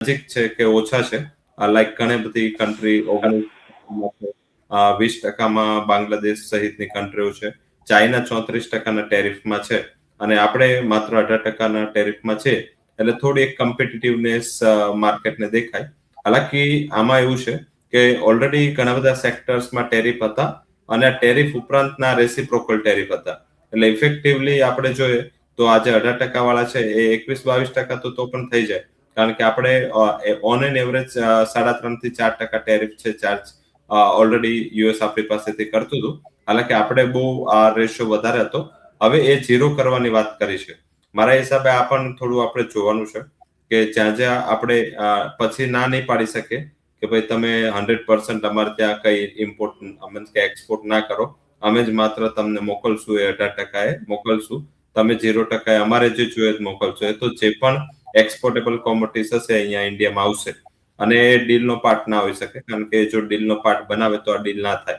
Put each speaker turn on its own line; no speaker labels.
નજીક છે કે ઓછા છે? લાઈક ઘણી બધી કન્ટ્રી 20% બાંગ્લાદેશ સહિતની કન્ટ્રીઓ છે. ચાઇના 34% ટેરિફમાં છે અને આપણે માત્ર 18% ટેરિફમાં છે. એટલે થોડી એક કોમ્પિટિટિવનેસ માર્કેટને દેખાય. હાલાકી આમાં એવું છે કે ઓલરેડી ઘણા બધા સેક્ટર્સમાં ટેરિફ હતા અને આ ટેરિફ ઉપરાંતના રેસિપ્રોકલ ટેરિફ હતા. એટલે ઇફેક્ટિવલી આપણે જોઈએ તો આજે 18% વાળા છે એ 21-22% તો પણ થઈ જાય. કારણ કે આપણે ઓન એન એવરેજ 3.5 થી 4% ટેરિફ છે ચાર્જ ઓલરેડી યુએસ આપણી પાસેથી કરતું હતું. હાલાકી આપણે બહુ આ રેશિયો વધારે હતો. હવે એ ઝીરો કરવાની વાત કરી છે. મારા હિસાબે આ પણ થોડું આપણે જોવાનું છે કે જ્યાં આપણે પછી ના નહીં પાડી શકે કે ભાઈ તમે 100% અમારે ત્યાં કઈ ઇમ્પોર્ટ મીન્સ કે એક્સપોર્ટ ના કરો. અમે જ માત્ર તમને મોકલશું એ 18% મોકલશું. તમે 0% અમારે જે જોઈએ મોકલશો. એ તો જે પણ એક્સપોર્ટેબલ કોમોડિટીઝ હશે અહીંયા ઇન્ડિયામાં આવશે. અને એ ડીલનો પાર્ટ ના હોઈ શકે કારણ કે જો ડીલનો પાર્ટ બનાવે તો આ ડીલ ના થાય.